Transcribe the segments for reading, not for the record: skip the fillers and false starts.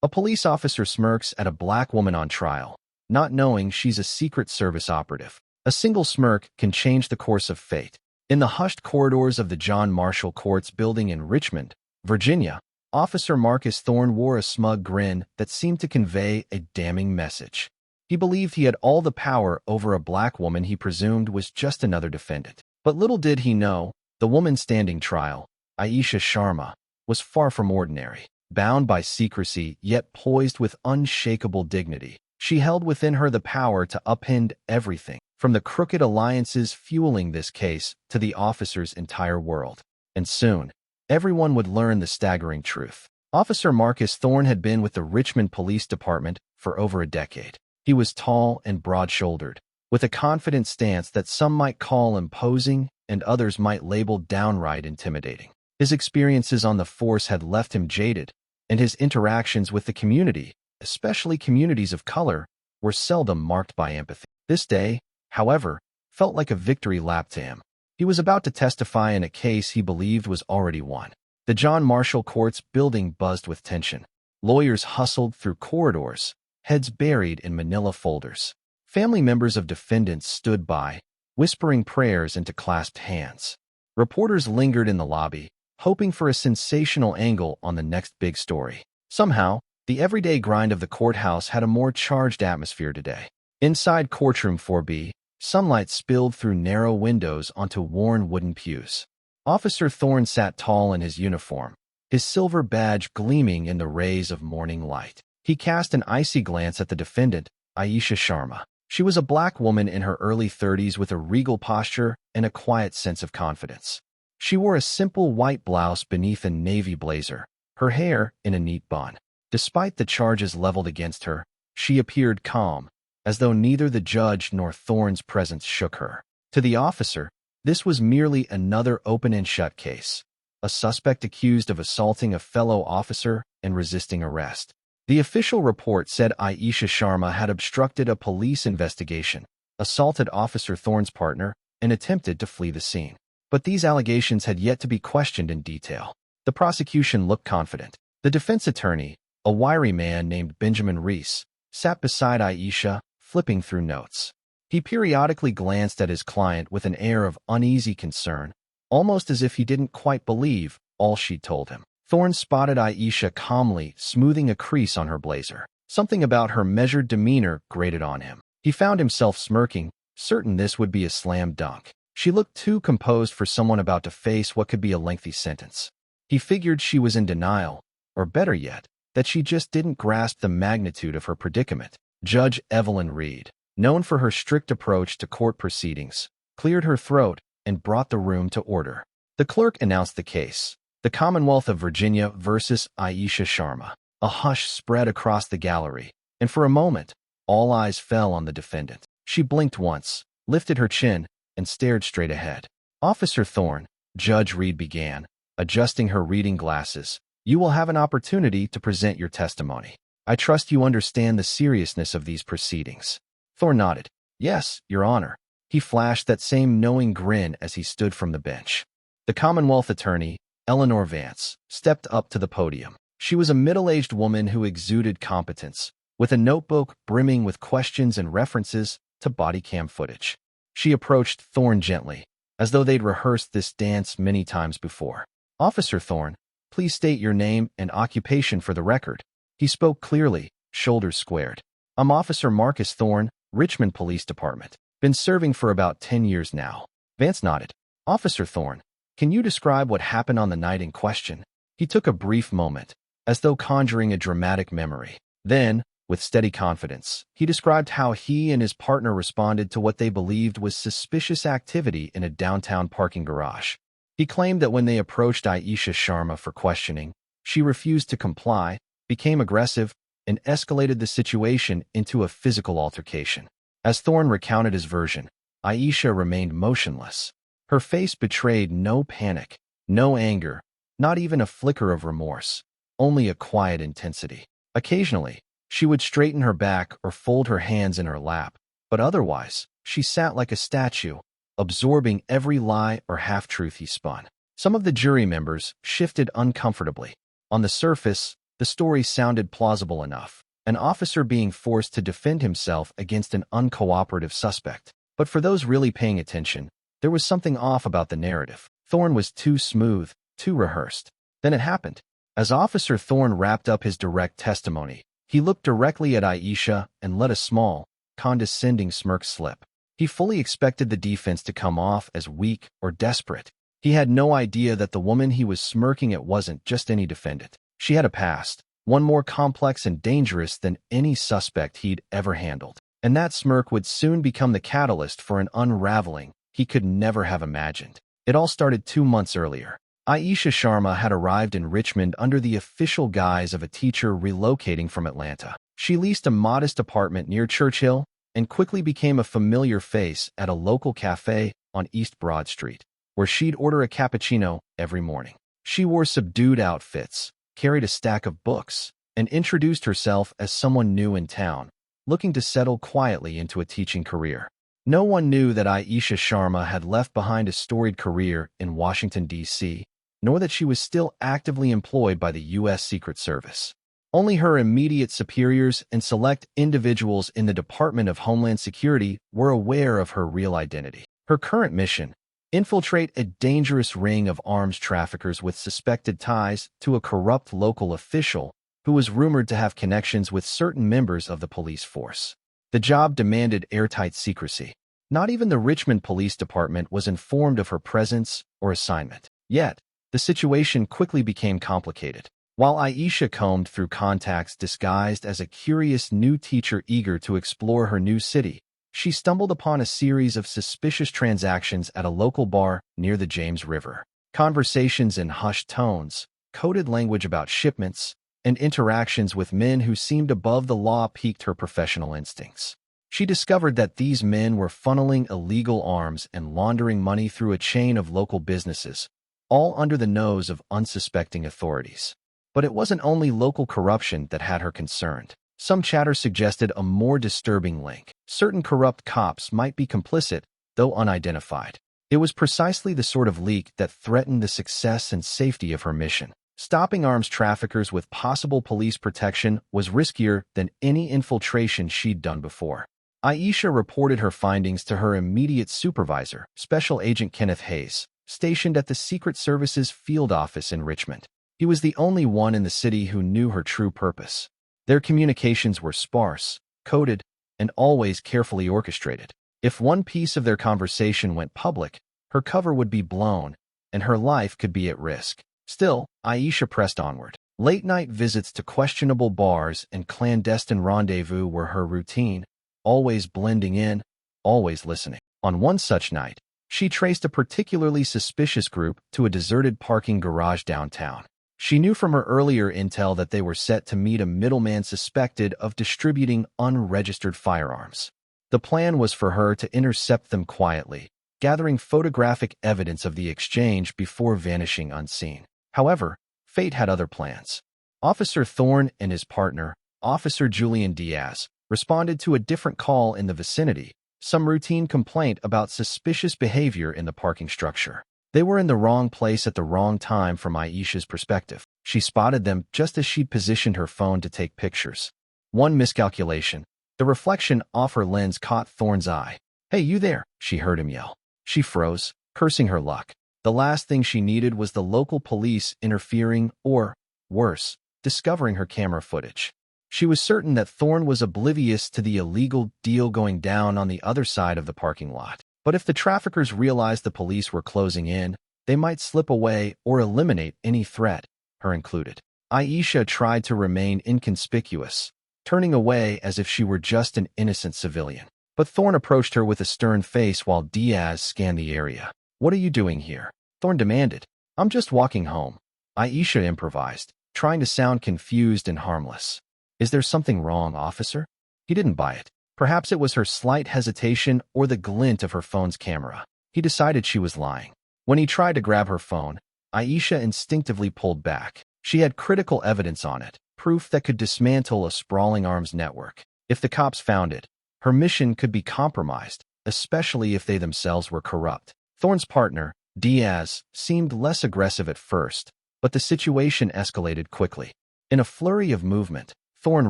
A police officer smirks at a black woman on trial, not knowing she's a Secret Service operative. A single smirk can change the course of fate. In the hushed corridors of the John Marshall Courts building in Richmond, Virginia, Officer Marcus Thorne wore a smug grin that seemed to convey a damning message. He believed he had all the power over a black woman he presumed was just another defendant. But little did he know, the woman standing trial, Aisha Sharma, was far from ordinary. Bound by secrecy, yet poised with unshakable dignity, she held within her the power to upend everything, from the crooked alliances fueling this case to the officer's entire world. And soon, everyone would learn the staggering truth. Officer Marcus Thorne had been with the Richmond Police Department for over a decade. He was tall and broad-shouldered, with a confident stance that some might call imposing and others might label downright intimidating. His experiences on the force had left him jaded, and his interactions with the community, especially communities of color, were seldom marked by empathy. This day, however, felt like a victory lap to him. He was about to testify in a case he believed was already won. The John Marshall Courts building buzzed with tension. Lawyers hustled through corridors, heads buried in manila folders. Family members of defendants stood by, whispering prayers into clasped hands. Reporters lingered in the lobby, hoping for a sensational angle on the next big story. Somehow, the everyday grind of the courthouse had a more charged atmosphere today. Inside courtroom 4B, sunlight spilled through narrow windows onto worn wooden pews. Officer Thorne sat tall in his uniform, his silver badge gleaming in the rays of morning light. He cast an icy glance at the defendant, Aisha Sharma. She was a black woman in her early 30s with a regal posture and a quiet sense of confidence. She wore a simple white blouse beneath a navy blazer, her hair in a neat bun. Despite the charges leveled against her, she appeared calm, as though neither the judge nor Thorne's presence shook her. To the officer, this was merely another open-and-shut case, a suspect accused of assaulting a fellow officer and resisting arrest. The official report said Aisha Sharma had obstructed a police investigation, assaulted Officer Thorne's partner, and attempted to flee the scene. But these allegations had yet to be questioned in detail. The prosecution looked confident. The defense attorney, a wiry man named Benjamin Reese, sat beside Aisha, flipping through notes. He periodically glanced at his client with an air of uneasy concern, almost as if he didn't quite believe all she'd told him. Thorne spotted Aisha calmly smoothing a crease on her blazer. Something about her measured demeanor grated on him. He found himself smirking, certain this would be a slam dunk. She looked too composed for someone about to face what could be a lengthy sentence. He figured she was in denial, or better yet, that she just didn't grasp the magnitude of her predicament. Judge Evelyn Reed, known for her strict approach to court proceedings, cleared her throat and brought the room to order. The clerk announced the case, the Commonwealth of Virginia versus Aisha Sharma. A hush spread across the gallery, and for a moment, all eyes fell on the defendant. She blinked once, lifted her chin, and stared straight ahead. Officer Thorne, Judge Reed began, adjusting her reading glasses. You will have an opportunity to present your testimony. I trust you understand the seriousness of these proceedings. Thorne nodded. Yes, Your Honor. He flashed that same knowing grin as he stood from the bench. The Commonwealth attorney, Eleanor Vance, stepped up to the podium. She was a middle-aged woman who exuded competence, with a notebook brimming with questions and references to body cam footage. She approached Thorne gently, as though they'd rehearsed this dance many times before. Officer Thorne, please state your name and occupation for the record. He spoke clearly, shoulders squared. I'm Officer Marcus Thorne, Richmond Police Department. Been serving for about 10 years now. Vance nodded. Officer Thorne, can you describe what happened on the night in question? He took a brief moment, as though conjuring a dramatic memory. Then, with steady confidence, he described how he and his partner responded to what they believed was suspicious activity in a downtown parking garage. He claimed that when they approached Aisha Sharma for questioning, she refused to comply, became aggressive, and escalated the situation into a physical altercation. As Thorne recounted his version, Aisha remained motionless. Her face betrayed no panic, no anger, not even a flicker of remorse, only a quiet intensity. Occasionally, she would straighten her back or fold her hands in her lap, but otherwise, she sat like a statue, absorbing every lie or half-truth he spun. Some of the jury members shifted uncomfortably. On the surface, The story sounded plausible enough. An officer being forced to defend himself against an uncooperative suspect. But for those really paying attention, there was something off about the narrative. Thorne was too smooth, too rehearsed. Then it happened. As Officer Thorne wrapped up his direct testimony, he looked directly at Aisha and let a small, condescending smirk slip. He fully expected the defense to come off as weak or desperate. He had no idea that the woman he was smirking at wasn't just any defendant. She had a past, one more complex and dangerous than any suspect he'd ever handled. And that smirk would soon become the catalyst for an unraveling he could never have imagined. It all started 2 months earlier. Aisha Sharma had arrived in Richmond under the official guise of a teacher relocating from Atlanta. She leased a modest apartment near Churchill and quickly became a familiar face at a local cafe on East Broad Street, where she'd order a cappuccino every morning. She wore subdued outfits, carried a stack of books, and introduced herself as someone new in town, looking to settle quietly into a teaching career. No one knew that Aisha Sharma had left behind a storied career in Washington, D.C., nor that she was still actively employed by the U.S. Secret Service. Only her immediate superiors and select individuals in the Department of Homeland Security were aware of her real identity. Her current mission: infiltrate a dangerous ring of arms traffickers with suspected ties to a corrupt local official who was rumored to have connections with certain members of the police force. The job demanded airtight secrecy. Not even the Richmond Police Department was informed of her presence or assignment. Yet, the situation quickly became complicated. While Aisha combed through contacts disguised as a curious new teacher eager to explore her new city, she stumbled upon a series of suspicious transactions at a local bar near the James River. Conversations in hushed tones, coded language about shipments, and interactions with men who seemed above the law piqued her professional instincts. She discovered that these men were funneling illegal arms and laundering money through a chain of local businesses, all under the nose of unsuspecting authorities. But it wasn't only local corruption that had her concerned. Some chatter suggested a more disturbing link. Certain corrupt cops might be complicit, though unidentified. It was precisely the sort of leak that threatened the success and safety of her mission. Stopping arms traffickers with possible police protection was riskier than any infiltration she'd done before. Aisha reported her findings to her immediate supervisor, Special Agent Kenneth Hayes, stationed at the Secret Service's field office in Richmond. He was the only one in the city who knew her true purpose. Their communications were sparse, coded, and always carefully orchestrated. If one piece of their conversation went public, her cover would be blown, and her life could be at risk. Still, Aisha pressed onward. Late-night visits to questionable bars and clandestine rendezvous were her routine, always blending in, always listening. On one such night, she traced a particularly suspicious group to a deserted parking garage downtown. She knew from her earlier intel that they were set to meet a middleman suspected of distributing unregistered firearms. The plan was for her to intercept them quietly, gathering photographic evidence of the exchange before vanishing unseen. However, fate had other plans. Officer Thorne and his partner, Officer Julian Diaz, responded to a different call in the vicinity, some routine complaint about suspicious behavior in the parking structure. They were in the wrong place at the wrong time from Aisha's perspective. She spotted them just as she'd positioned her phone to take pictures. One miscalculation. The reflection off her lens caught Thorne's eye. "Hey, you there," she heard him yell. She froze, cursing her luck. The last thing she needed was the local police interfering or, worse, discovering her camera footage. She was certain that Thorne was oblivious to the illegal deal going down on the other side of the parking lot. But if the traffickers realized the police were closing in, they might slip away or eliminate any threat, her included. Aisha tried to remain inconspicuous, turning away as if she were just an innocent civilian. But Thorne approached her with a stern face while Diaz scanned the area. "What are you doing here?" Thorne demanded. "I'm just walking home," Aisha improvised, trying to sound confused and harmless. "Is there something wrong, officer?" He didn't buy it. Perhaps it was her slight hesitation or the glint of her phone's camera. He decided she was lying. When he tried to grab her phone, Aisha instinctively pulled back. She had critical evidence on it, proof that could dismantle a sprawling arms network. If the cops found it, her mission could be compromised, especially if they themselves were corrupt. Thorne's partner, Diaz, seemed less aggressive at first, but the situation escalated quickly. In a flurry of movement, Thorne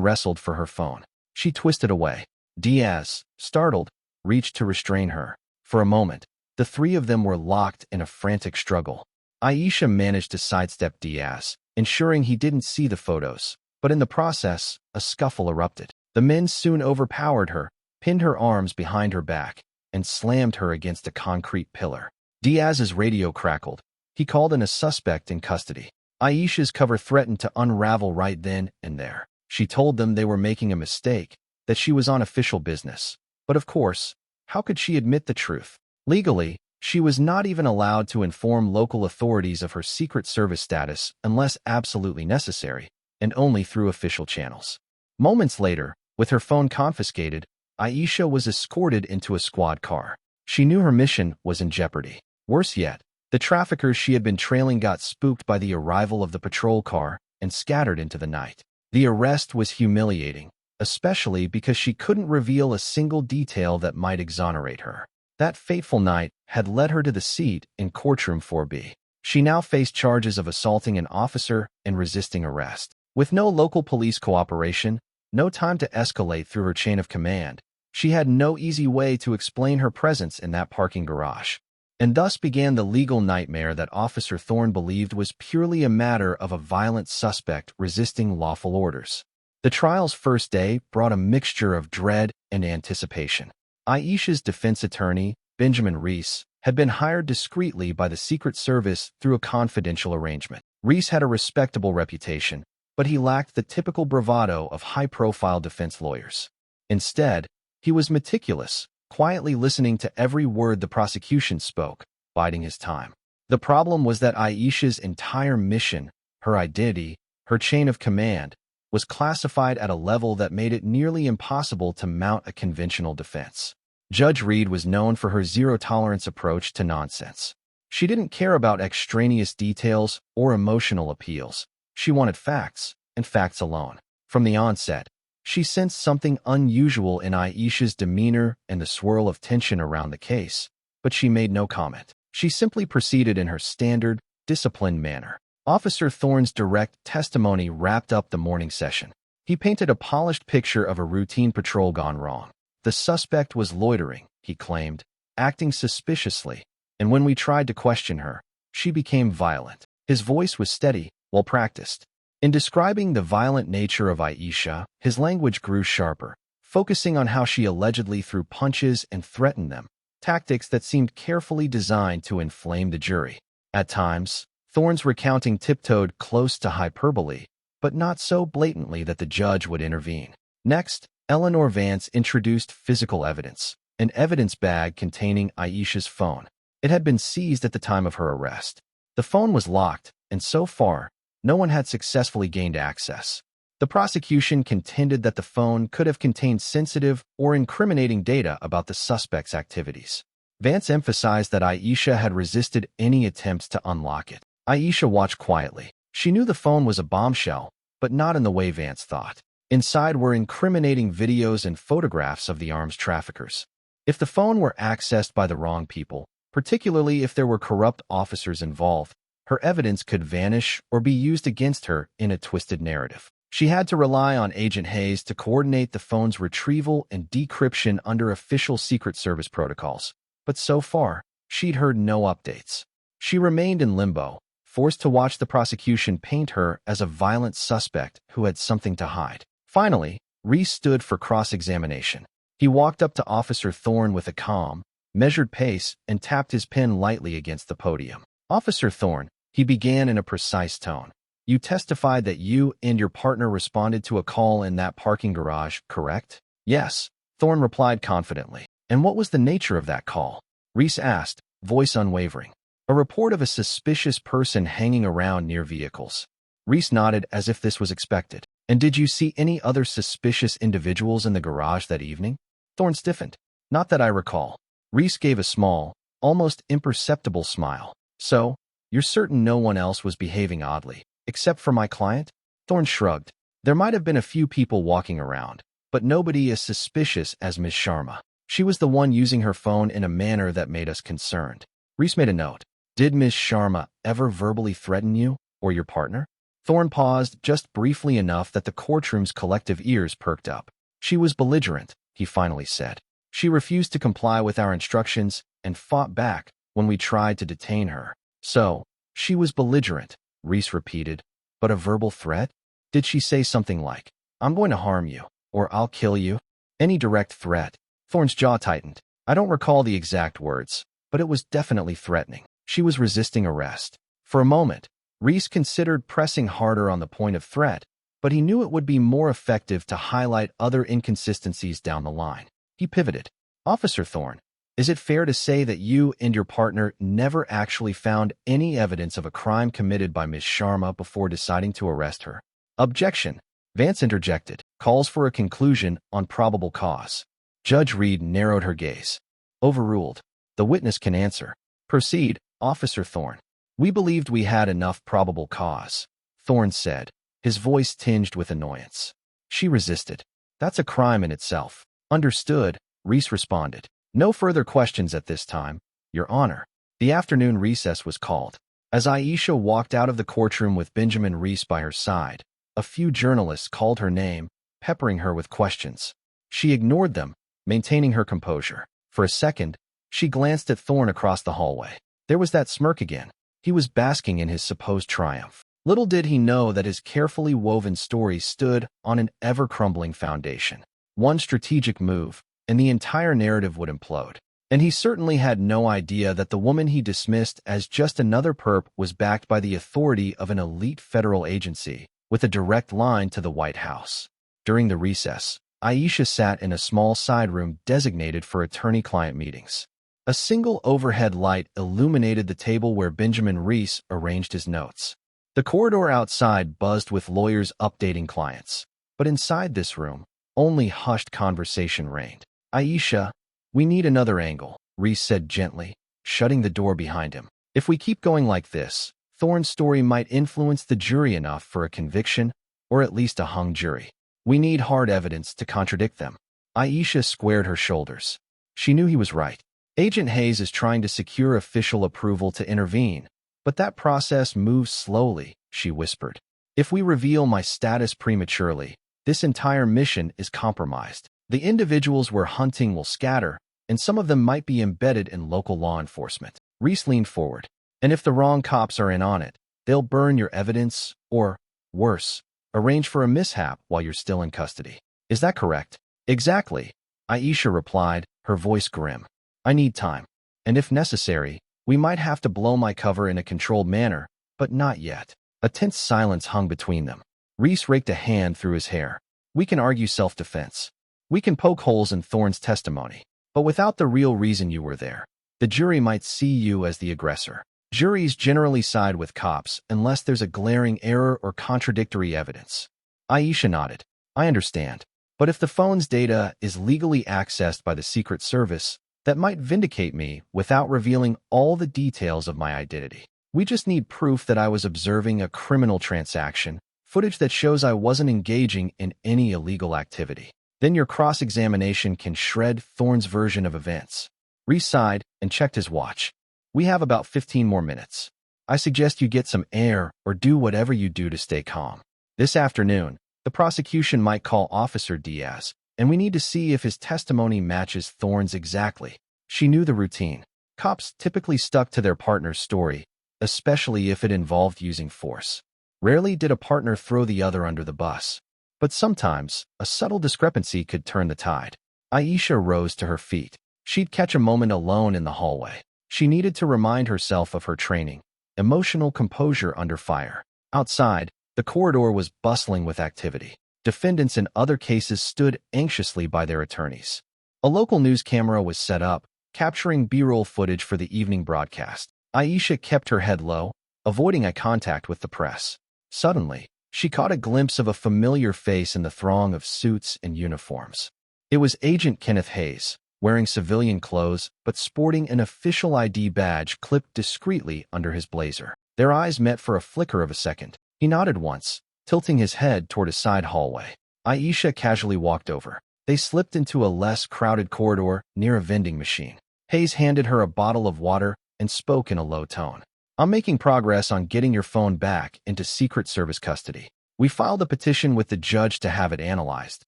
wrestled for her phone. She twisted away. Diaz, startled, reached to restrain her. For a moment, the three of them were locked in a frantic struggle. Aisha managed to sidestep Diaz, ensuring he didn't see the photos. But in the process, a scuffle erupted. The men soon overpowered her, pinned her arms behind her back, and slammed her against a concrete pillar. Diaz's radio crackled. He called in a suspect in custody. Aisha's cover threatened to unravel right then and there. She told them they were making a mistake, that she was on official business. But of course, how could she admit the truth? Legally, she was not even allowed to inform local authorities of her Secret Service status unless absolutely necessary, and only through official channels. Moments later, with her phone confiscated, Aisha was escorted into a squad car. She knew her mission was in jeopardy. Worse yet, the traffickers she had been trailing got spooked by the arrival of the patrol car and scattered into the night. The arrest was humiliating, especially because she couldn't reveal a single detail that might exonerate her. That fateful night had led her to the seat in courtroom 4B. She now faced charges of assaulting an officer and resisting arrest. With no local police cooperation, no time to escalate through her chain of command, she had no easy way to explain her presence in that parking garage. And thus began the legal nightmare that Officer Thorne believed was purely a matter of a violent suspect resisting lawful orders. The trial's first day brought a mixture of dread and anticipation. Aisha's defense attorney, Benjamin Reese, had been hired discreetly by the Secret Service through a confidential arrangement. Reese had a respectable reputation, but he lacked the typical bravado of high-profile defense lawyers. Instead, he was meticulous, quietly listening to every word the prosecution spoke, biding his time. The problem was that Aisha's entire mission, her identity, her chain of command, was classified at a level that made it nearly impossible to mount a conventional defense. Judge Reed was known for her zero-tolerance approach to nonsense. She didn't care about extraneous details or emotional appeals. She wanted facts, and facts alone. From the onset, she sensed something unusual in Aisha's demeanor and the swirl of tension around the case, but she made no comment. She simply proceeded in her standard, disciplined manner. Officer Thorne's direct testimony wrapped up the morning session. He painted a polished picture of a routine patrol gone wrong. The suspect was loitering, he claimed, acting suspiciously, and when we tried to question her, she became violent. His voice was steady, well practiced. In describing the violent nature of Aisha, his language grew sharper, focusing on how she allegedly threw punches and threatened them, tactics that seemed carefully designed to inflame the jury. At times, Thorne's recounting tiptoed close to hyperbole, but not so blatantly that the judge would intervene. Next, Eleanor Vance introduced physical evidence, an evidence bag containing Aisha's phone. It had been seized at the time of her arrest. The phone was locked, and so far, no one had successfully gained access. The prosecution contended that the phone could have contained sensitive or incriminating data about the suspect's activities. Vance emphasized that Aisha had resisted any attempts to unlock it. Aisha watched quietly. She knew the phone was a bombshell, but not in the way Vance thought. Inside were incriminating videos and photographs of the arms traffickers. If the phone were accessed by the wrong people, particularly if there were corrupt officers involved, her evidence could vanish or be used against her in a twisted narrative. She had to rely on Agent Hayes to coordinate the phone's retrieval and decryption under official Secret Service protocols. But so far, she'd heard no updates. She remained in limbo, forced to watch the prosecution paint her as a violent suspect who had something to hide. Finally, Reese stood for cross-examination. He walked up to Officer Thorne with a calm, measured pace and tapped his pen lightly against the podium. Officer Thorne, he began in a precise tone. You testified that you and your partner responded to a call in that parking garage, correct? Yes, Thorne replied confidently. And what was the nature of that call? Reese asked, voice unwavering. A report of a suspicious person hanging around near vehicles. Reese nodded as if this was expected. And did you see any other suspicious individuals in the garage that evening? Thorne stiffened. Not that I recall. Reese gave a small, almost imperceptible smile. So, you're certain no one else was behaving oddly, except for my client? Thorne shrugged. There might have been a few people walking around, but nobody as suspicious as Miss Sharma. She was the one using her phone in a manner that made us concerned. Reese made a note. Did Miss Sharma ever verbally threaten you or your partner? Thorne paused just briefly enough that the courtroom's collective ears perked up. She was belligerent, he finally said. She refused to comply with our instructions and fought back when we tried to detain her. So, she was belligerent, Reese repeated. But a verbal threat? Did she say something like, I'm going to harm you, or I'll kill you? Any direct threat? Thorne's jaw tightened. I don't recall the exact words, but it was definitely threatening. She was resisting arrest. For a moment, Reese considered pressing harder on the point of threat, but he knew it would be more effective to highlight other inconsistencies down the line. He pivoted. Officer Thorne, is it fair to say that you and your partner never actually found any evidence of a crime committed by Ms. Sharma before deciding to arrest her? Objection. Vance interjected. Calls for a conclusion on probable cause. Judge Reed narrowed her gaze. Overruled. The witness can answer. Proceed, Officer Thorne. We believed we had enough probable cause, Thorne said, his voice tinged with annoyance. She resisted. That's a crime in itself. Understood, Reese responded. No further questions at this time, Your Honor. The afternoon recess was called. As Aisha walked out of the courtroom with Benjamin Reese by her side, a few journalists called her name, peppering her with questions. She ignored them, maintaining her composure. For a second, she glanced at Thorne across the hallway. There was that smirk again. He was basking in his supposed triumph. Little did he know that his carefully woven story stood on an ever-crumbling foundation. One strategic move, and the entire narrative would implode. And he certainly had no idea that the woman he dismissed as just another perp was backed by the authority of an elite federal agency, with a direct line to the White House. During the recess, Aisha sat in a small side room designated for attorney-client meetings. A single overhead light illuminated the table where Benjamin Reese arranged his notes. The corridor outside buzzed with lawyers updating clients. But inside this room, only hushed conversation reigned. Aisha, we need another angle, Reese said gently, shutting the door behind him. If we keep going like this, Thorne's story might influence the jury enough for a conviction, or at least a hung jury. We need hard evidence to contradict them. Aisha squared her shoulders. She knew he was right. Agent Hayes is trying to secure official approval to intervene, but that process moves slowly, she whispered. If we reveal my status prematurely, this entire mission is compromised. The individuals we're hunting will scatter, and some of them might be embedded in local law enforcement. Reese leaned forward. And if the wrong cops are in on it, they'll burn your evidence, or, worse, arrange for a mishap while you're still in custody. Is that correct? Exactly, Aisha replied, her voice grim. I need time. And if necessary, we might have to blow my cover in a controlled manner, but not yet. A tense silence hung between them. Reese raked a hand through his hair. We can argue self-defense. We can poke holes in Thorne's testimony, but without the real reason you were there, the jury might see you as the aggressor. Juries generally side with cops unless there's a glaring error or contradictory evidence. Aisha nodded. I understand. But if the phone's data is legally accessed by the Secret Service, that might vindicate me without revealing all the details of my identity. We just need proof that I was observing a criminal transaction, footage that shows I wasn't engaging in any illegal activity. Then your cross-examination can shred Thorne's version of events. Reese sighed and checked his watch. We have about 15 more minutes. I suggest you get some air or do whatever you do to stay calm. This afternoon, the prosecution might call Officer Diaz, and we need to see if his testimony matches Thorne's exactly. She knew the routine. Cops typically stuck to their partner's story, especially if it involved using force. Rarely did a partner throw the other under the bus. But sometimes, a subtle discrepancy could turn the tide. Aisha rose to her feet. She'd catch a moment alone in the hallway. She needed to remind herself of her training, emotional composure under fire. Outside, the corridor was bustling with activity. Defendants in other cases stood anxiously by their attorneys. A local news camera was set up, capturing B-roll footage for the evening broadcast. Aisha kept her head low, avoiding eye contact with the press. Suddenly, she caught a glimpse of a familiar face in the throng of suits and uniforms. It was Agent Kenneth Hayes, wearing civilian clothes but sporting an official ID badge clipped discreetly under his blazer. Their eyes met for a flicker of a second. He nodded once, tilting his head toward a side hallway. Aisha casually walked over. They slipped into a less crowded corridor near a vending machine. Hayes handed her a bottle of water and spoke in a low tone. I'm making progress on getting your phone back into Secret Service custody. We filed a petition with the judge to have it analyzed,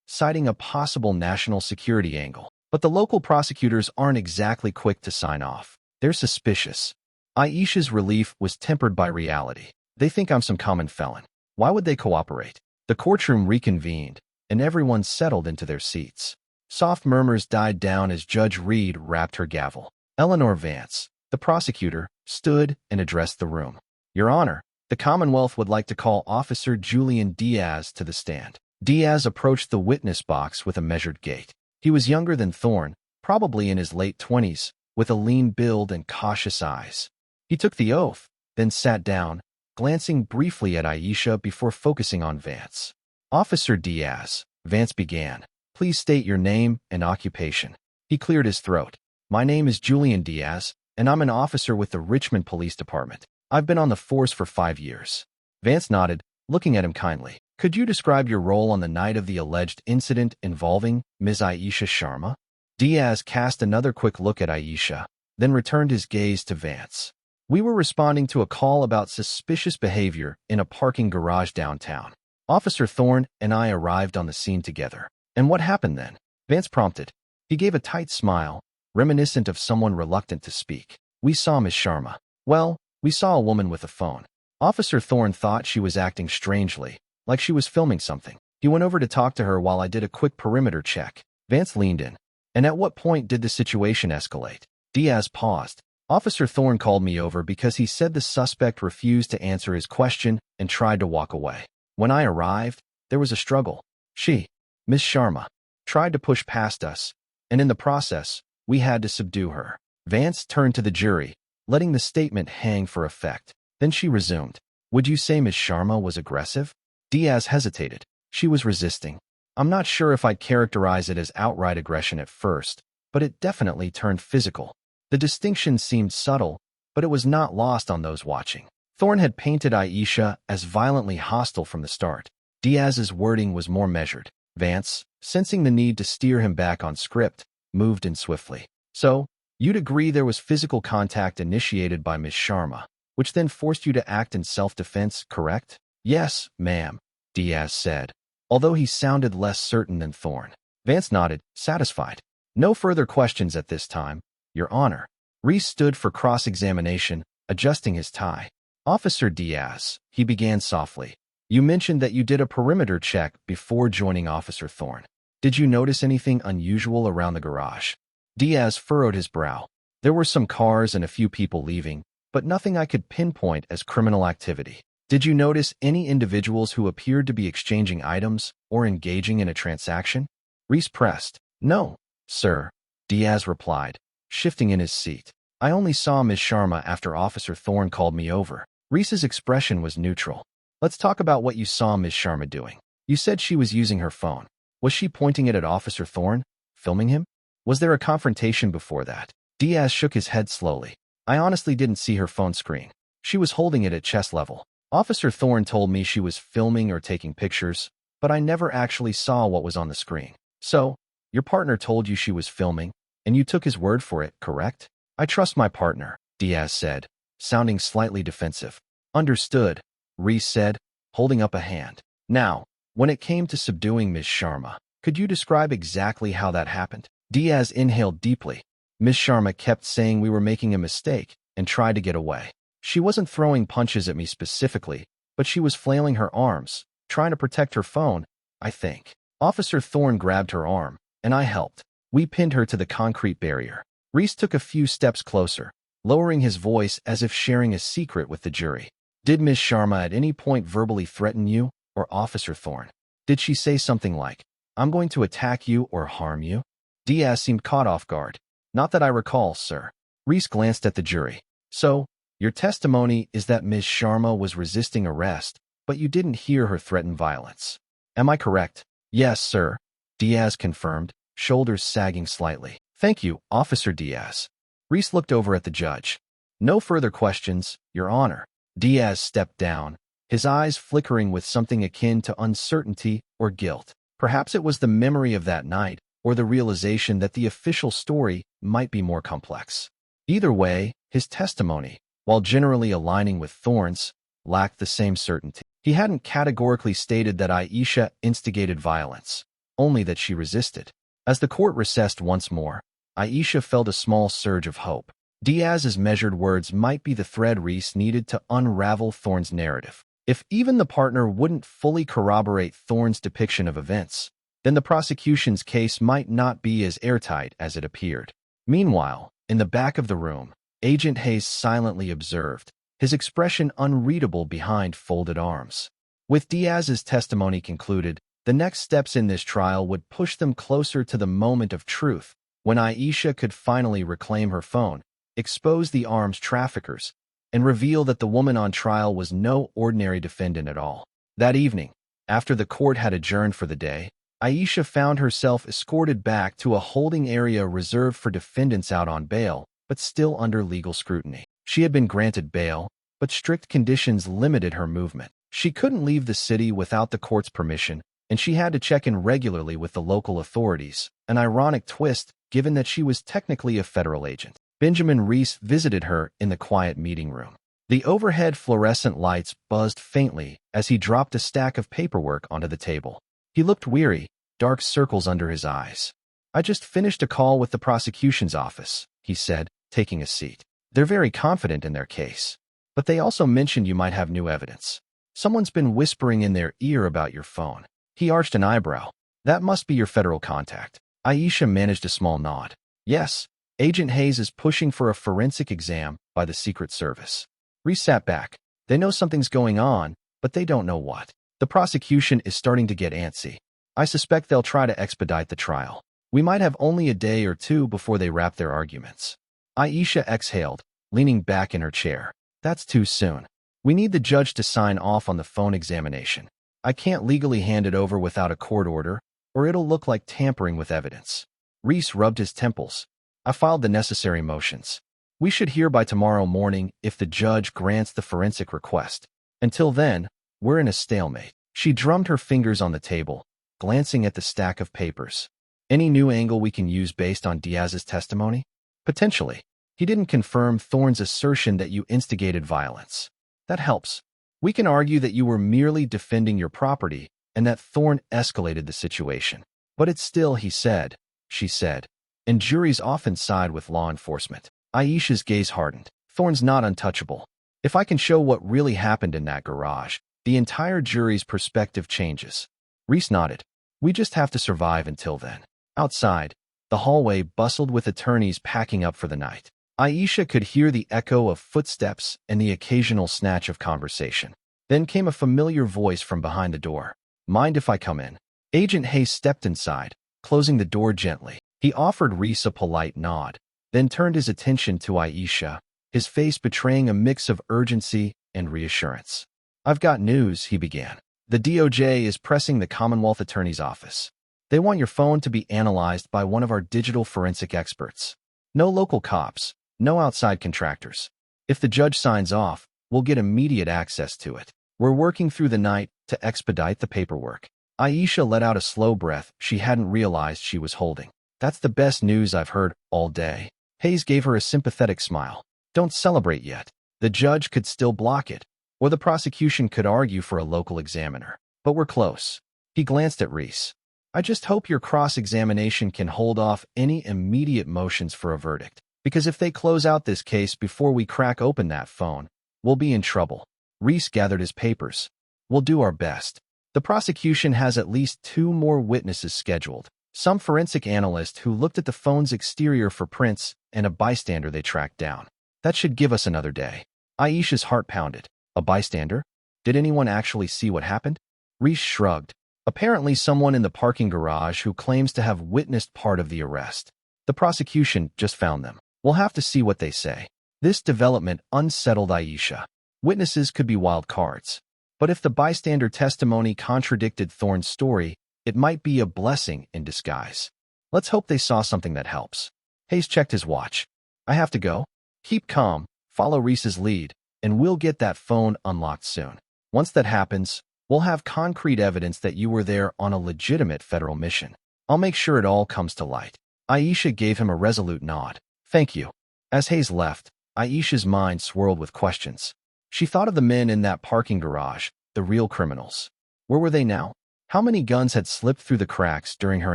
citing a possible national security angle. But the local prosecutors aren't exactly quick to sign off. They're suspicious. Aisha's relief was tempered by reality. They think I'm some common felon. Why would they cooperate? The courtroom reconvened, and everyone settled into their seats. Soft murmurs died down as Judge Reed rapped her gavel. Eleanor Vance, the prosecutor, stood and addressed the room. Your Honor, the Commonwealth would like to call Officer Julian Diaz to the stand. Diaz approached the witness box with a measured gait. He was younger than Thorne, probably in his late 20s, with a lean build and cautious eyes. He took the oath, then sat down, glancing briefly at Aisha before focusing on Vance. Officer Diaz, Vance began. Please state your name and occupation. He cleared his throat. My name is Julian Diaz, and I'm an officer with the Richmond Police Department. I've been on the force for 5 years. Vance nodded, looking at him kindly. Could you describe your role on the night of the alleged incident involving Ms. Aisha Sharma? Diaz cast another quick look at Aisha, then returned his gaze to Vance. We were responding to a call about suspicious behavior in a parking garage downtown. Officer Thorne and I arrived on the scene together. And what happened then? Vance prompted. He gave a tight smile, reminiscent of someone reluctant to speak. We saw Ms. Sharma. Well, we saw a woman with a phone. Officer Thorne thought she was acting strangely, like she was filming something. He went over to talk to her while I did a quick perimeter check. Vance leaned in. And at what point did the situation escalate? Diaz paused. Officer Thorne called me over because he said the suspect refused to answer his question and tried to walk away. When I arrived, there was a struggle. She, Miss Sharma, tried to push past us, and in the process, we had to subdue her. Vance turned to the jury, letting the statement hang for effect. Then she resumed. Would you say Miss Sharma was aggressive? Diaz hesitated. She was resisting. I'm not sure if I'd characterize it as outright aggression at first, but it definitely turned physical. The distinction seemed subtle, but it was not lost on those watching. Thorne had painted Aisha as violently hostile from the start. Diaz's wording was more measured. Vance, sensing the need to steer him back on script, moved in swiftly. So, you'd agree there was physical contact initiated by Miss Sharma, which then forced you to act in self-defense, correct? Yes, ma'am, Diaz said, although he sounded less certain than Thorne. Vance nodded, satisfied. No further questions at this time, Your Honor. Reese stood for cross-examination, adjusting his tie. Officer Diaz, he began softly. You mentioned that you did a perimeter check before joining Officer Thorne. Did you notice anything unusual around the garage? Diaz furrowed his brow. There were some cars and a few people leaving, but nothing I could pinpoint as criminal activity. Did you notice any individuals who appeared to be exchanging items or engaging in a transaction? Reese pressed. No, sir, Diaz replied, shifting in his seat. I only saw Ms. Sharma after Officer Thorne called me over. Reese's expression was neutral. Let's talk about what you saw Ms. Sharma doing. You said she was using her phone. Was she pointing it at Officer Thorne? Filming him? Was there a confrontation before that? Diaz shook his head slowly. I honestly didn't see her phone screen. She was holding it at chest level. Officer Thorne told me she was filming or taking pictures, but I never actually saw what was on the screen. So, your partner told you she was filming, and you took his word for it, correct? I trust my partner, Diaz said, sounding slightly defensive. Understood, Reese said, holding up a hand. Now, when it came to subduing Ms. Sharma, could you describe exactly how that happened? Diaz inhaled deeply. Ms. Sharma kept saying we were making a mistake and tried to get away. She wasn't throwing punches at me specifically, but she was flailing her arms, trying to protect her phone, I think. Officer Thorne grabbed her arm, and I helped. We pinned her to the concrete barrier. Reese took a few steps closer, lowering his voice as if sharing a secret with the jury. Did Ms. Sharma at any point verbally threaten you, or Officer Thorne? Did she say something like, I'm going to attack you or harm you? Diaz seemed caught off guard. Not that I recall, sir. Reese glanced at the jury. So, your testimony is that Ms. Sharma was resisting arrest, but you didn't hear her threaten violence. Am I correct? Yes, sir, Diaz confirmed, shoulders sagging slightly. Thank you, Officer Diaz. Reese looked over at the judge. No further questions, Your Honor. Diaz stepped down, his eyes flickering with something akin to uncertainty or guilt. Perhaps it was the memory of that night, or the realization that the official story might be more complex. Either way, his testimony, while generally aligning with Thorne's, lacked the same certainty. He hadn't categorically stated that Aisha instigated violence, only that she resisted. As the court recessed once more, Aisha felt a small surge of hope. Diaz's measured words might be the thread Reese needed to unravel Thorne's narrative. If even the partner wouldn't fully corroborate Thorne's depiction of events, then the prosecution's case might not be as airtight as it appeared. Meanwhile, in the back of the room, Agent Hayes silently observed, his expression unreadable behind folded arms. With Diaz's testimony concluded, the next steps in this trial would push them closer to the moment of truth, when Aisha could finally reclaim her phone, expose the arms traffickers, and reveal that the woman on trial was no ordinary defendant at all. That evening, after the court had adjourned for the day, Aisha found herself escorted back to a holding area reserved for defendants out on bail, but still under legal scrutiny. She had been granted bail, but strict conditions limited her movement. She couldn't leave the city without the court's permission, and she had to check in regularly with the local authorities, an ironic twist given that she was technically a federal agent. Benjamin Reese visited her in the quiet meeting room. The overhead fluorescent lights buzzed faintly as he dropped a stack of paperwork onto the table. He looked weary, dark circles under his eyes. "I just finished a call with the prosecution's office," he said, taking a seat. "They're very confident in their case. But they also mentioned you might have new evidence. Someone's been whispering in their ear about your phone." He arched an eyebrow. "That must be your federal contact." Aisha managed a small nod. "Yes, Agent Hayes is pushing for a forensic exam by the Secret Service." Reese sat back. "They know something's going on, but they don't know what. The prosecution is starting to get antsy. I suspect they'll try to expedite the trial. We might have only a day or two before they wrap their arguments." Aisha exhaled, leaning back in her chair. "That's too soon. We need the judge to sign off on the phone examination. I can't legally hand it over without a court order, or it'll look like tampering with evidence." Reese rubbed his temples. "I filed the necessary motions. We should hear by tomorrow morning if the judge grants the forensic request. Until then, we're in a stalemate." She drummed her fingers on the table, glancing at the stack of papers. "Any new angle we can use based on Diaz's testimony?" "Potentially. He didn't confirm Thorne's assertion that you instigated violence. That helps. We can argue that you were merely defending your property and that Thorne escalated the situation. But it's still, he said, she said, and juries often side with law enforcement." Aisha's gaze hardened. "Thorne's not untouchable. If I can show what really happened in that garage, the entire jury's perspective changes." Reese nodded. "We just have to survive until then." Outside, the hallway bustled with attorneys packing up for the night. Aisha could hear the echo of footsteps and the occasional snatch of conversation. Then came a familiar voice from behind the door. "Mind if I come in?" Agent Hayes stepped inside, closing the door gently. He offered Reese a polite nod, then turned his attention to Aisha, his face betraying a mix of urgency and reassurance. "I've got news," he began. "The DOJ is pressing the Commonwealth Attorney's Office. They want your phone to be analyzed by one of our digital forensic experts. No local cops, no outside contractors. If the judge signs off, we'll get immediate access to it. We're working through the night to expedite the paperwork." Aisha let out a slow breath she hadn't realized she was holding. "That's the best news I've heard all day." Hayes gave her a sympathetic smile. "Don't celebrate yet. The judge could still block it, or the prosecution could argue for a local examiner. But we're close." He glanced at Reese. "I just hope your cross-examination can hold off any immediate motions for a verdict, because if they close out this case before we crack open that phone, we'll be in trouble." Reese gathered his papers. "We'll do our best. The prosecution has at least 2 more witnesses scheduled. Some forensic analyst who looked at the phone's exterior for prints and a bystander they tracked down. That should give us another day." Aisha's heart pounded. "A bystander? Did anyone actually see what happened?" Reese shrugged. "Apparently someone in the parking garage who claims to have witnessed part of the arrest. The prosecution just found them. We'll have to see what they say." This development unsettled Aisha. Witnesses could be wild cards. But if the bystander testimony contradicted Thorne's story, it might be a blessing in disguise. "Let's hope they saw something that helps." Hayes checked his watch. "I have to go. Keep calm, follow Reese's lead, and we'll get that phone unlocked soon. Once that happens, we'll have concrete evidence that you were there on a legitimate federal mission. I'll make sure it all comes to light." Aisha gave him a resolute nod. "Thank you." As Hayes left, Aisha's mind swirled with questions. She thought of the men in that parking garage, the real criminals. Where were they now? How many guns had slipped through the cracks during her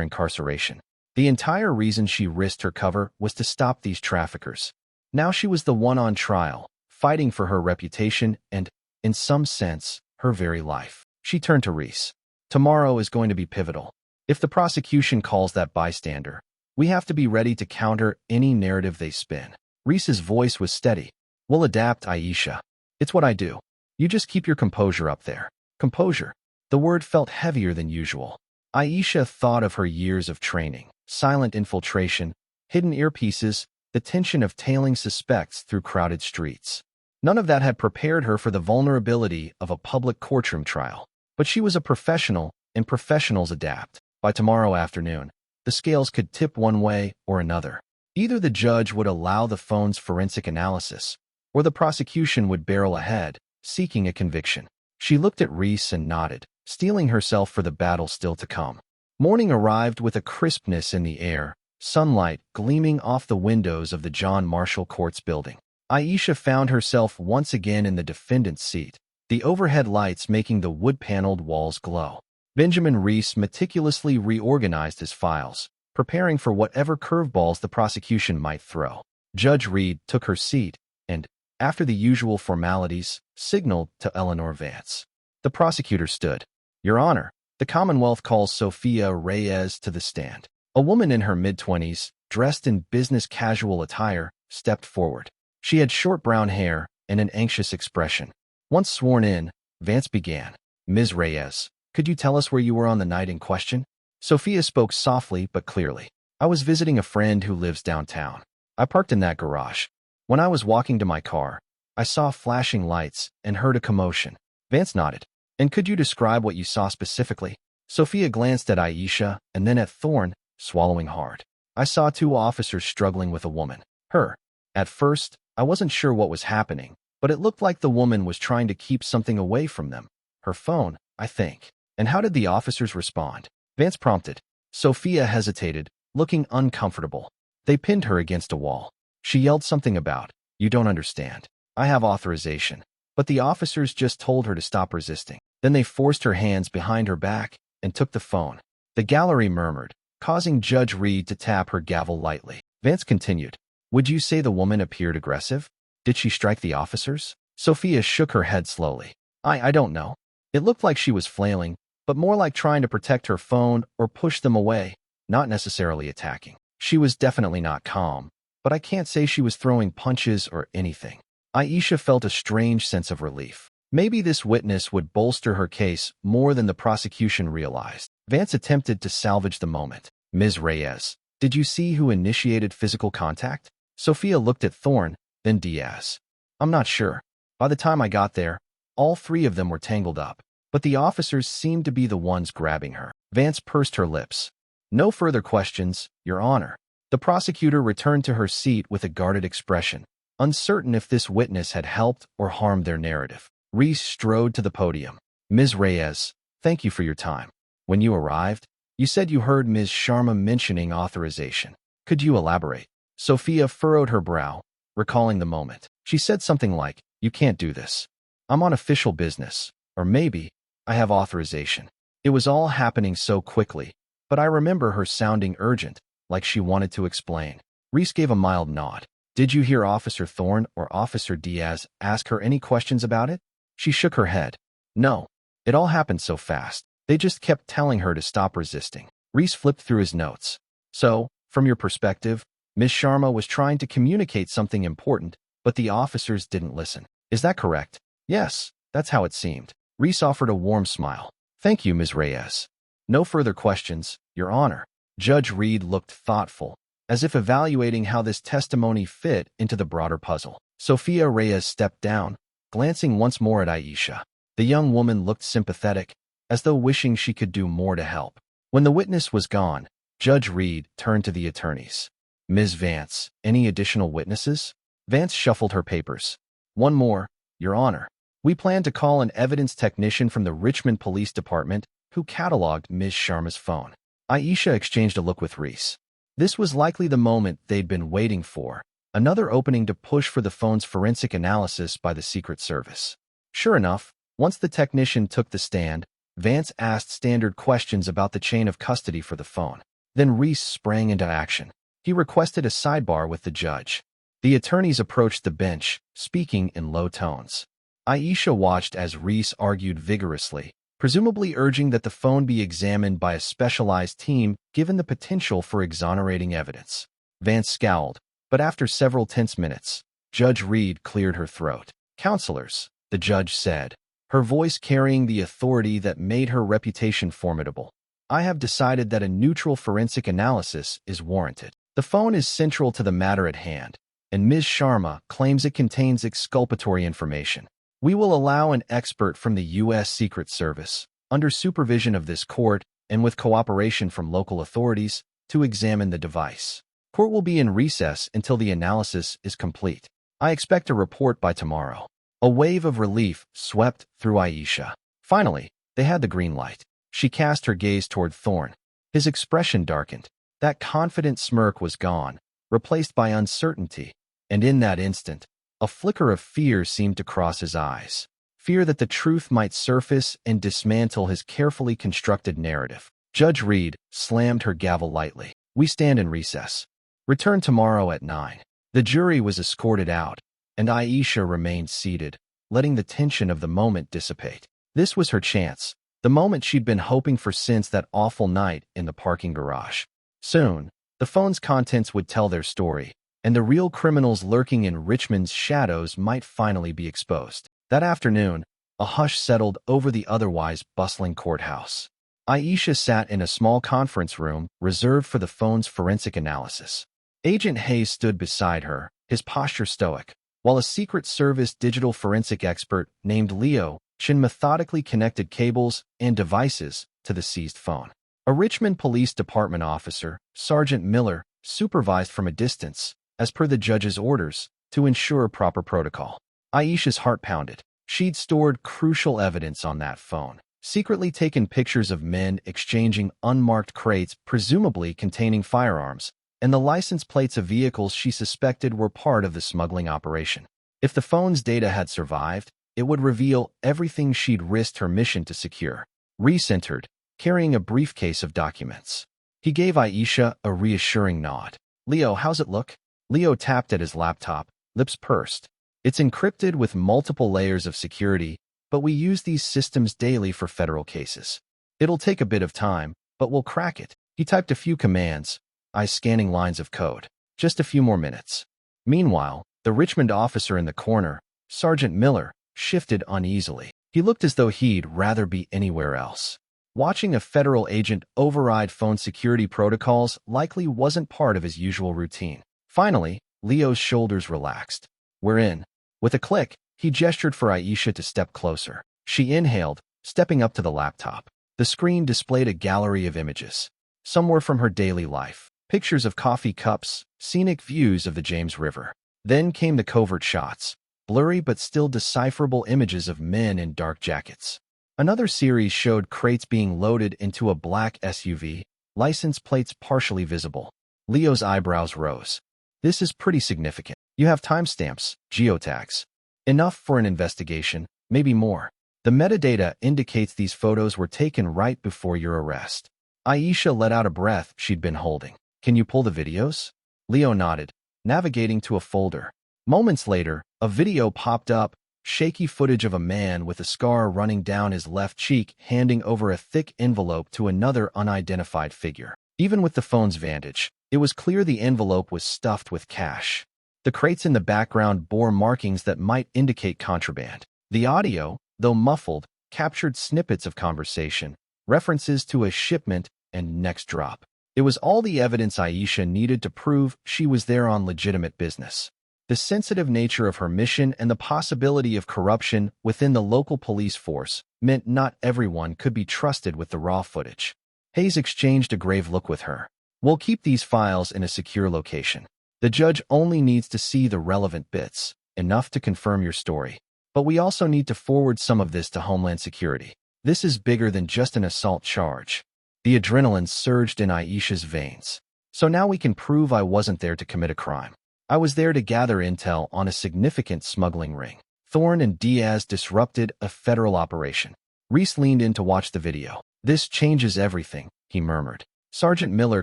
incarceration? The entire reason she risked her cover was to stop these traffickers. Now she was the one on trial, fighting for her reputation and, in some sense, her very life. She turned to Reese. Tomorrow is going to be pivotal. If the prosecution calls that bystander, we have to be ready to counter any narrative they spin. Reese's voice was steady. We'll adapt, Aisha. It's what I do. You just keep your composure up there. Composure. The word felt heavier than usual. Aisha thought of her years of training, silent infiltration, hidden earpieces, the tension of tailing suspects through crowded streets. None of that had prepared her for the vulnerability of a public courtroom trial. But she was a professional, and professionals adapt. By tomorrow afternoon, the scales could tip one way or another. Either the judge would allow the phone's forensic analysis, or the prosecution would barrel ahead, seeking a conviction. She looked at Reese and nodded, steeling herself for the battle still to come. Morning arrived with a crispness in the air, sunlight gleaming off the windows of the John Marshall Courts building. Aisha found herself once again in the defendant's seat, the overhead lights making the wood-paneled walls glow. Benjamin Reese meticulously reorganized his files, preparing for whatever curveballs the prosecution might throw. Judge Reed took her seat and, after the usual formalities, signaled to Eleanor Vance. The prosecutor stood. Your Honor, the Commonwealth calls Sophia Reyes to the stand. A woman in her mid-20s, dressed in business casual attire, stepped forward. She had short brown hair and an anxious expression. Once sworn in, Vance began. Ms. Reyes, could you tell us where you were on the night in question? Sophia spoke softly but clearly. I was visiting a friend who lives downtown. I parked in that garage. When I was walking to my car, I saw flashing lights and heard a commotion. Vance nodded. And could you describe what you saw specifically? Sophia glanced at Aisha and then at Thorne, swallowing hard. I saw two officers struggling with a woman. Her. At first, I wasn't sure what was happening, but it looked like the woman was trying to keep something away from them. Her phone, I think. And how did the officers respond? Vance prompted. Sophia hesitated, looking uncomfortable. They pinned her against a wall. She yelled something about, you don't understand. I have authorization. But the officers just told her to stop resisting. Then they forced her hands behind her back and took the phone. The gallery murmured, causing Judge Reed to tap her gavel lightly. Vance continued. Would you say the woman appeared aggressive? Did she strike the officers? Sophia shook her head slowly. I don't know. It looked like she was flailing, but more like trying to protect her phone or push them away, not necessarily attacking. She was definitely not calm, but I can't say she was throwing punches or anything. Aisha felt a strange sense of relief. Maybe this witness would bolster her case more than the prosecution realized. Vance attempted to salvage the moment. Ms. Reyes, did you see who initiated physical contact? Sophia looked at Thorne, then Diaz. I'm not sure. By the time I got there, all three of them were tangled up, but the officers seemed to be the ones grabbing her. Vance pursed her lips. No further questions, Your Honor. The prosecutor returned to her seat with a guarded expression, uncertain if this witness had helped or harmed their narrative. Reese strode to the podium. Ms. Reyes, thank you for your time. When you arrived, you said you heard Ms. Sharma mentioning authorization. Could you elaborate? Sophia furrowed her brow, recalling the moment. She said something like, you can't do this. I'm on official business. Or maybe, I have authorization. It was all happening so quickly, but I remember her sounding urgent, like she wanted to explain. Reese gave a mild nod. Did you hear Officer Thorne or Officer Diaz ask her any questions about it? She shook her head. No. It all happened so fast. They just kept telling her to stop resisting. Reese flipped through his notes. So, from your perspective, Ms. Sharma was trying to communicate something important, but the officers didn't listen. Is that correct? Yes, that's how it seemed. Reese offered a warm smile. Thank you, Ms. Reyes. No further questions, Your Honor. Judge Reed looked thoughtful, as if evaluating how this testimony fit into the broader puzzle. Sophia Reyes stepped down, glancing once more at Aisha. The young woman looked sympathetic, as though wishing she could do more to help. When the witness was gone, Judge Reed turned to the attorneys. Ms. Vance, any additional witnesses? Vance shuffled her papers. One more, Your Honor. We plan to call an evidence technician from the Richmond Police Department who cataloged Ms. Sharma's phone. Aisha exchanged a look with Reese. This was likely the moment they'd been waiting for, another opening to push for the phone's forensic analysis by the Secret Service. Sure enough, once the technician took the stand, Vance asked standard questions about the chain of custody for the phone. Then Reese sprang into action. He requested a sidebar with the judge. The attorneys approached the bench, speaking in low tones. Aisha watched as Reese argued vigorously, presumably urging that the phone be examined by a specialized team given the potential for exonerating evidence. Vance scowled, but after several tense minutes, Judge Reed cleared her throat. "Counselors," the judge said, her voice carrying the authority that made her reputation formidable, "I have decided that a neutral forensic analysis is warranted. The phone is central to the matter at hand, and Ms. Sharma claims it contains exculpatory information. We will allow an expert from the U.S. Secret Service, under supervision of this court and with cooperation from local authorities, to examine the device. Court will be in recess until the analysis is complete. I expect a report by tomorrow." A wave of relief swept through Aisha. Finally, they had the green light. She cast her gaze toward Thorne. His expression darkened. That confident smirk was gone, replaced by uncertainty, and in that instant, a flicker of fear seemed to cross his eyes. Fear that the truth might surface and dismantle his carefully constructed narrative. Judge Reed slammed her gavel lightly. "We stand in recess. Return tomorrow at 9. The jury was escorted out, and Aisha remained seated, letting the tension of the moment dissipate. This was her chance, the moment she'd been hoping for since that awful night in the parking garage. Soon, the phone's contents would tell their story, and the real criminals lurking in Richmond's shadows might finally be exposed. That afternoon, a hush settled over the otherwise bustling courthouse. Aisha sat in a small conference room reserved for the phone's forensic analysis. Agent Hayes stood beside her, his posture stoic, while a Secret Service digital forensic expert named Leo Chin methodically connected cables and devices to the seized phone. A Richmond Police Department officer, Sergeant Miller, supervised from a distance, as per the judge's orders, to ensure proper protocol. Aisha's heart pounded. She'd stored crucial evidence on that phone, secretly taken pictures of men exchanging unmarked crates presumably containing firearms, and the license plates of vehicles she suspected were part of the smuggling operation. If the phone's data had survived, it would reveal everything she'd risked her mission to secure. Reese entered, carrying a briefcase of documents. He gave Aisha a reassuring nod. "Leo, how's it look?" Leo tapped at his laptop, lips pursed. "It's encrypted with multiple layers of security, but we use these systems daily for federal cases. It'll take a bit of time, but we'll crack it." He typed a few commands, eyes scanning lines of code. Just a few more minutes. Meanwhile, the Richmond officer in the corner, Sergeant Miller, shifted uneasily. He looked as though he'd rather be anywhere else. Watching a federal agent override phone security protocols likely wasn't part of his usual routine. Finally, Leo's shoulders relaxed. "We're in." With a click, he gestured for Aisha to step closer. She inhaled, stepping up to the laptop. The screen displayed a gallery of images. Some were from her daily life. Pictures of coffee cups, scenic views of the James River. Then came the covert shots, blurry but still decipherable images of men in dark jackets. Another series showed crates being loaded into a black SUV, license plates partially visible. Leo's eyebrows rose. "This is pretty significant. You have timestamps, geotags. Enough for an investigation, maybe more. The metadata indicates these photos were taken right before your arrest." Aisha let out a breath she'd been holding. "Can you pull the videos?" Leo nodded, navigating to a folder. Moments later, a video popped up, shaky footage of a man with a scar running down his left cheek handing over a thick envelope to another unidentified figure. Even with the phone's vantage, it was clear the envelope was stuffed with cash. The crates in the background bore markings that might indicate contraband. The audio, though muffled, captured snippets of conversation, references to a shipment and next drop. It was all the evidence Aisha needed to prove she was there on legitimate business. The sensitive nature of her mission and the possibility of corruption within the local police force meant not everyone could be trusted with the raw footage. Hayes exchanged a grave look with her. "We'll keep these files in a secure location. The judge only needs to see the relevant bits, enough to confirm your story. But we also need to forward some of this to Homeland Security. This is bigger than just an assault charge." The adrenaline surged in Aisha's veins. "So now we can prove I wasn't there to commit a crime." I was there to gather intel on a significant smuggling ring. Thorne and Diaz disrupted a federal operation. Reese leaned in to watch the video. This changes everything, he murmured. Sergeant Miller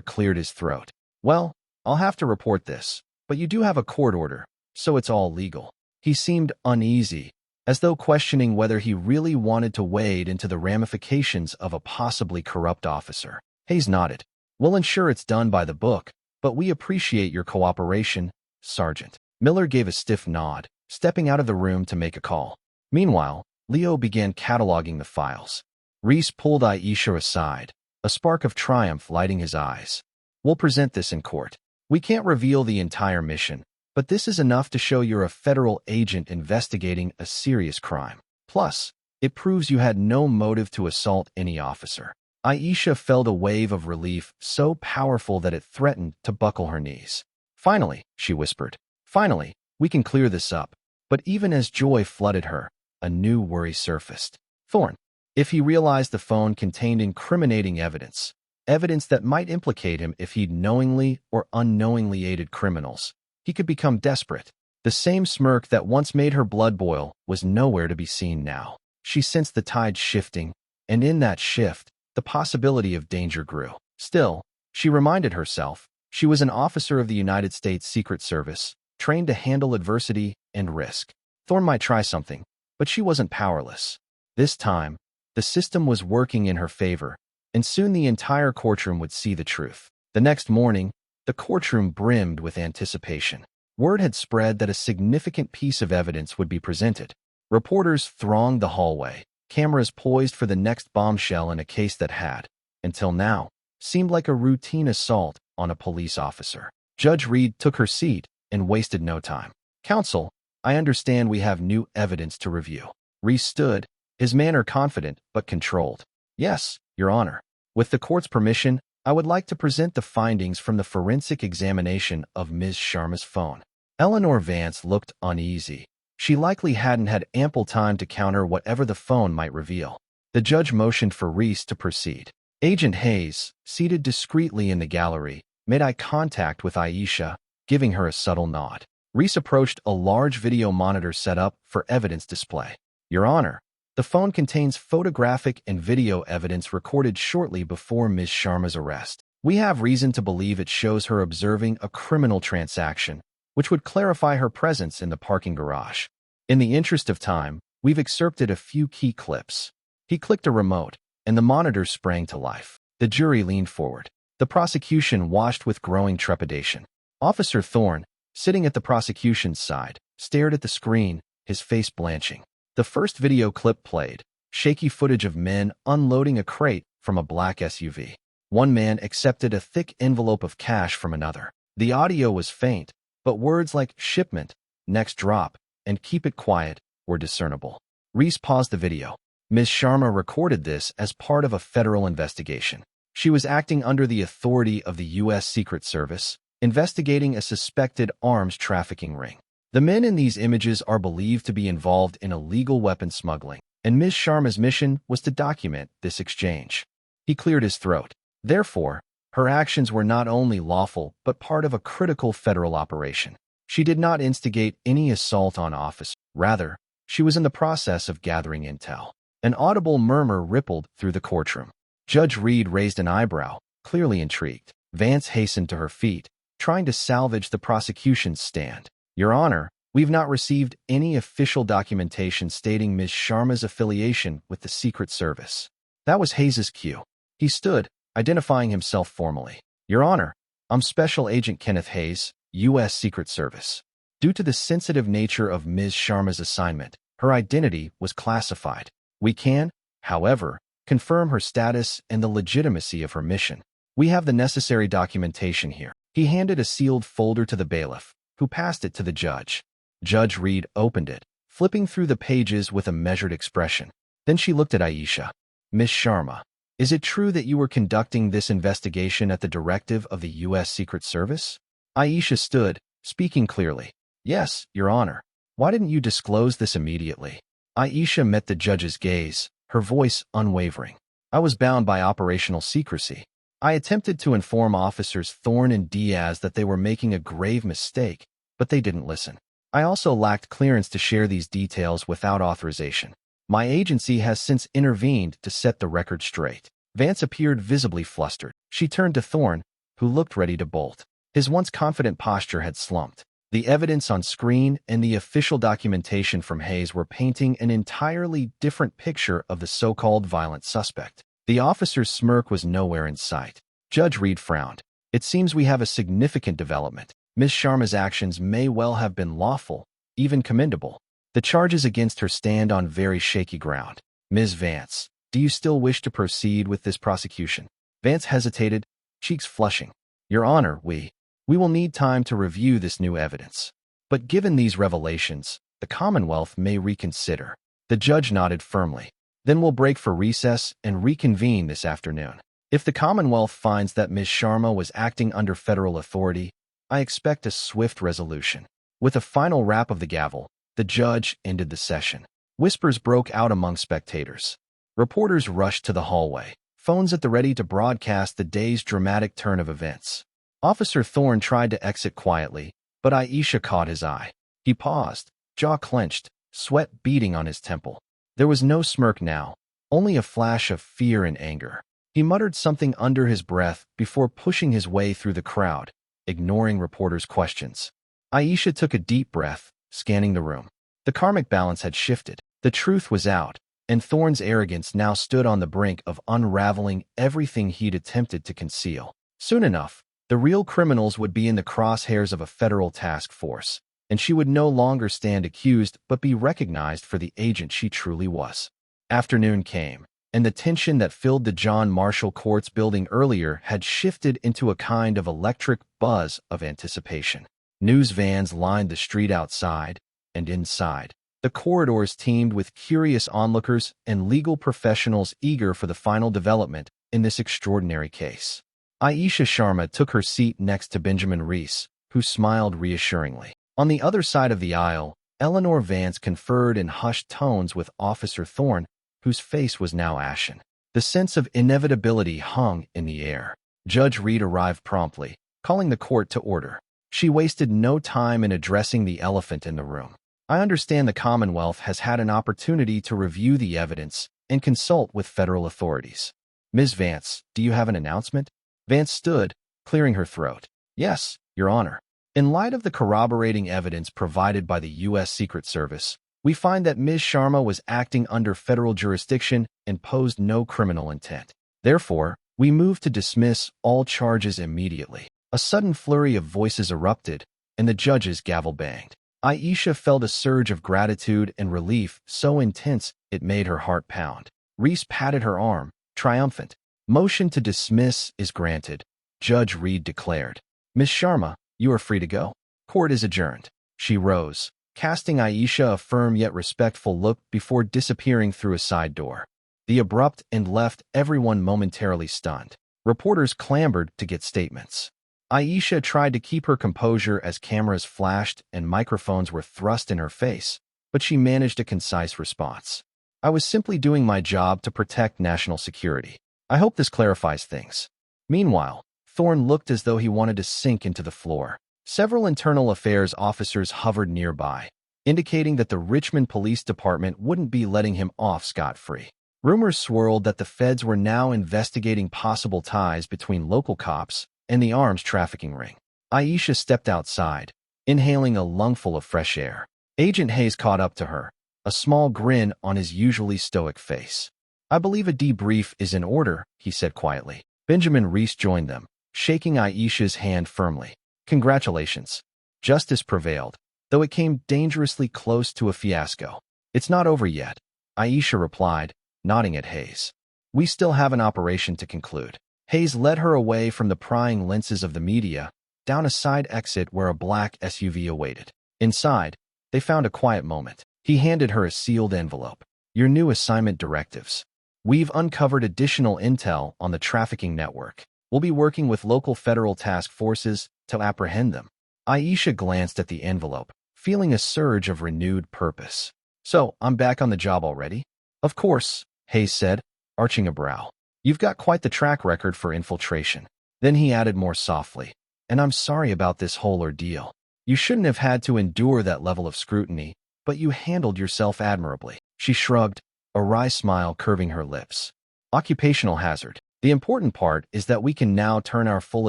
cleared his throat. Well, I'll have to report this, but you do have a court order, so it's all legal. He seemed uneasy, as though questioning whether he really wanted to wade into the ramifications of a possibly corrupt officer. Hayes nodded. We'll ensure it's done by the book, but we appreciate your cooperation, Sergeant. Miller gave a stiff nod, stepping out of the room to make a call. Meanwhile, Leo began cataloging the files. Reese pulled Aisha aside, a spark of triumph lighting his eyes. We'll present this in court. We can't reveal the entire mission, but this is enough to show you're a federal agent investigating a serious crime. Plus, it proves you had no motive to assault any officer. Aisha felt a wave of relief so powerful that it threatened to buckle her knees. Finally, she whispered. Finally, we can clear this up. But even as joy flooded her, a new worry surfaced. Thorne. If he realized the phone contained incriminating evidence that might implicate him if he'd knowingly or unknowingly aided criminals, he could become desperate. The same smirk that once made her blood boil was nowhere to be seen now. She sensed the tide shifting, and in that shift, the possibility of danger grew. Still, she reminded herself, she was an officer of the United States Secret Service, trained to handle adversity and risk. Thorne might try something, but she wasn't powerless. This time, the system was working in her favor, and soon the entire courtroom would see the truth. The next morning, the courtroom brimmed with anticipation. Word had spread that a significant piece of evidence would be presented. Reporters thronged the hallway, cameras poised for the next bombshell in a case that had, until now, seemed like a routine assault on a police officer. Judge Reed took her seat and wasted no time. Counsel, I understand we have new evidence to review. Reese stood, his manner confident but controlled. Yes, Your Honor. With the court's permission, I would like to present the findings from the forensic examination of Ms. Sharma's phone. Eleanor Vance looked uneasy. She likely hadn't had ample time to counter whatever the phone might reveal. The judge motioned for Reese to proceed. Agent Hayes, seated discreetly in the gallery, made eye contact with Aisha, giving her a subtle nod. Reese approached a large video monitor set up for evidence display. Your Honor, the phone contains photographic and video evidence recorded shortly before Ms. Sharma's arrest. We have reason to believe it shows her observing a criminal transaction, which would clarify her presence in the parking garage. In the interest of time, we've excerpted a few key clips. He clicked a remote, and the monitor sprang to life. The jury leaned forward. The prosecution watched with growing trepidation. Officer Thorne, sitting at the prosecution's side, stared at the screen, his face blanching. The first video clip played, shaky footage of men unloading a crate from a black SUV. One man accepted a thick envelope of cash from another. The audio was faint, but words like shipment, next drop, and keep it quiet were discernible. Reese paused the video. Ms. Sharma recorded this as part of a federal investigation. She was acting under the authority of the U.S. Secret Service, investigating a suspected arms trafficking ring. The men in these images are believed to be involved in illegal weapon smuggling, and Ms. Sharma's mission was to document this exchange. He cleared his throat. Therefore, her actions were not only lawful but part of a critical federal operation. She did not instigate any assault on office. Rather, she was in the process of gathering intel. An audible murmur rippled through the courtroom. Judge Reed raised an eyebrow, clearly intrigued. Vance hastened to her feet, trying to salvage the prosecution's stand. Your Honor, we've not received any official documentation stating Ms. Sharma's affiliation with the Secret Service. That was Hayes' cue. He stood, identifying himself formally. Your Honor, I'm Special Agent Kenneth Hayes, U.S. Secret Service. Due to the sensitive nature of Ms. Sharma's assignment, her identity was classified. We can, however, confirm her status and the legitimacy of her mission. We have the necessary documentation here. He handed a sealed folder to the bailiff, who passed it to the judge. Judge Reed opened it, flipping through the pages with a measured expression. Then she looked at Aisha. Ms. Sharma, is it true that you were conducting this investigation at the directive of the U.S. Secret Service? Aisha stood, speaking clearly. Yes, Your Honor. Why didn't you disclose this immediately? Aisha met the judge's gaze, her voice unwavering. I was bound by operational secrecy. I attempted to inform officers Thorne and Diaz that they were making a grave mistake, but they didn't listen. I also lacked clearance to share these details without authorization. My agency has since intervened to set the record straight. Vance appeared visibly flustered. She turned to Thorne, who looked ready to bolt. His once confident posture had slumped. The evidence on screen and the official documentation from Hayes were painting an entirely different picture of the so-called violent suspect. The officer's smirk was nowhere in sight. Judge Reed frowned. It seems we have a significant development. Ms. Sharma's actions may well have been lawful, even commendable. The charges against her stand on very shaky ground. Ms. Vance, do you still wish to proceed with this prosecution? Vance hesitated, cheeks flushing. Your Honor, we will need time to review this new evidence. But given these revelations, the Commonwealth may reconsider. The judge nodded firmly. Then we'll break for recess and reconvene this afternoon. If the Commonwealth finds that Ms. Sharma was acting under federal authority, I expect a swift resolution. With a final rap of the gavel, the judge ended the session. Whispers broke out among spectators. Reporters rushed to the hallway, phones at the ready to broadcast the day's dramatic turn of events. Officer Thorne tried to exit quietly, but Aisha caught his eye. He paused, jaw clenched, sweat beading on his temple. There was no smirk now, only a flash of fear and anger. He muttered something under his breath before pushing his way through the crowd, ignoring reporters' questions. Aisha took a deep breath, scanning the room. The karmic balance had shifted. The truth was out, and Thorne's arrogance now stood on the brink of unraveling everything he'd attempted to conceal. Soon enough, the real criminals would be in the crosshairs of a federal task force, and she would no longer stand accused but be recognized for the agent she truly was. Afternoon came, and the tension that filled the John Marshall Courts building earlier had shifted into a kind of electric buzz of anticipation. News vans lined the street outside, and inside, the corridors teemed with curious onlookers and legal professionals eager for the final development in this extraordinary case. Aisha Sharma took her seat next to Benjamin Reese, who smiled reassuringly. On the other side of the aisle, Eleanor Vance conferred in hushed tones with Officer Thorne, whose face was now ashen. The sense of inevitability hung in the air. Judge Reed arrived promptly, calling the court to order. She wasted no time in addressing the elephant in the room. I understand the Commonwealth has had an opportunity to review the evidence and consult with federal authorities. Ms. Vance, do you have an announcement? Vance stood, clearing her throat. Yes, Your Honor. In light of the corroborating evidence provided by the U.S. Secret Service, we find that Ms. Sharma was acting under federal jurisdiction and posed no criminal intent. Therefore, we move to dismiss all charges immediately. A sudden flurry of voices erupted, and the judge's gavel banged. Aisha felt a surge of gratitude and relief so intense it made her heart pound. Reese patted her arm, triumphant. Motion to dismiss is granted, Judge Reed declared. Ms. Sharma, you are free to go. Court is adjourned. She rose, casting Aisha a firm yet respectful look before disappearing through a side door. The abrupt end left everyone momentarily stunned. Reporters clamored to get statements. Aisha tried to keep her composure as cameras flashed and microphones were thrust in her face, but she managed a concise response. I was simply doing my job to protect national security. I hope this clarifies things. Meanwhile, Thorne looked as though he wanted to sink into the floor. Several internal affairs officers hovered nearby, indicating that the Richmond Police Department wouldn't be letting him off scot-free. Rumors swirled that the feds were now investigating possible ties between local cops and the arms trafficking ring. Aisha stepped outside, inhaling a lungful of fresh air. Agent Hayes caught up to her, a small grin on his usually stoic face. I believe a debrief is in order, he said quietly. Benjamin Reese joined them, shaking Aisha's hand firmly. Congratulations. Justice prevailed, though it came dangerously close to a fiasco. It's not over yet, Aisha replied, nodding at Hayes. We still have an operation to conclude. Hayes led her away from the prying lenses of the media, down a side exit where a black SUV awaited. Inside, they found a quiet moment. He handed her a sealed envelope. Your new assignment directives. We've uncovered additional intel on the trafficking network. We'll be working with local federal task forces to apprehend them. Aisha glanced at the envelope, feeling a surge of renewed purpose. So, I'm back on the job already? Of course, Hayes said, arching a brow. You've got quite the track record for infiltration. Then he added more softly, and I'm sorry about this whole ordeal. You shouldn't have had to endure that level of scrutiny, but you handled yourself admirably. She shrugged, a wry smile curving her lips. Occupational hazard. The important part is that we can now turn our full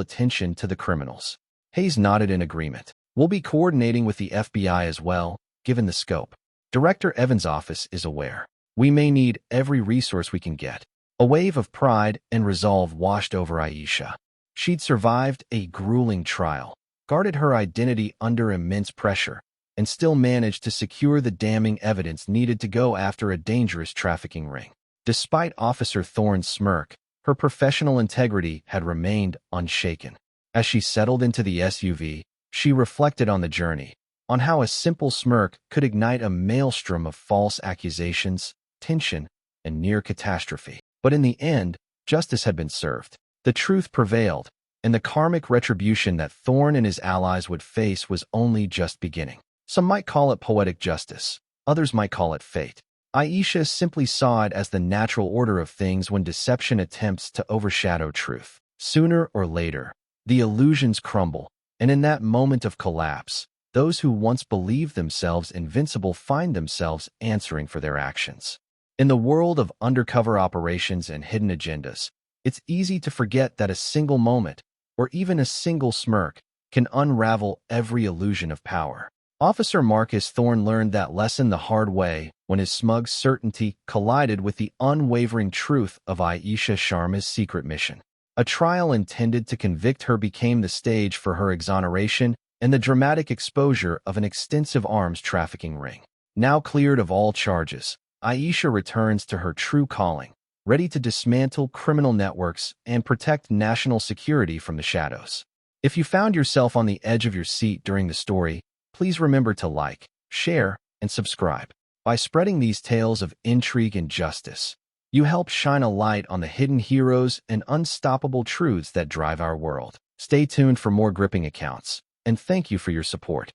attention to the criminals. Hayes nodded in agreement. We'll be coordinating with the FBI as well, given the scope. Director Evans' office is aware. We may need every resource we can get. A wave of pride and resolve washed over Aisha. She'd survived a grueling trial, guarded her identity under immense pressure, and still managed to secure the damning evidence needed to go after a dangerous trafficking ring. Despite Officer Thorne's smirk, her professional integrity had remained unshaken. As she settled into the SUV, she reflected on the journey, on how a simple smirk could ignite a maelstrom of false accusations, tension, and near catastrophe. But in the end, justice had been served. The truth prevailed, and the karmic retribution that Thorne and his allies would face was only just beginning. Some might call it poetic justice. Others might call it fate. Aisha simply saw it as the natural order of things when deception attempts to overshadow truth. Sooner or later, the illusions crumble, and in that moment of collapse, those who once believed themselves invincible find themselves answering for their actions. In the world of undercover operations and hidden agendas, it's easy to forget that a single moment, or even a single smirk, can unravel every illusion of power. Officer Marcus Thorne learned that lesson the hard way when his smug certainty collided with the unwavering truth of Aisha Sharma's secret mission. A trial intended to convict her became the stage for her exoneration and the dramatic exposure of an extensive arms trafficking ring. Now cleared of all charges, Aisha returns to her true calling, ready to dismantle criminal networks and protect national security from the shadows. If you found yourself on the edge of your seat during the story, please remember to like, share, and subscribe. By spreading these tales of intrigue and justice, you help shine a light on the hidden heroes and unstoppable truths that drive our world. Stay tuned for more gripping accounts, and thank you for your support.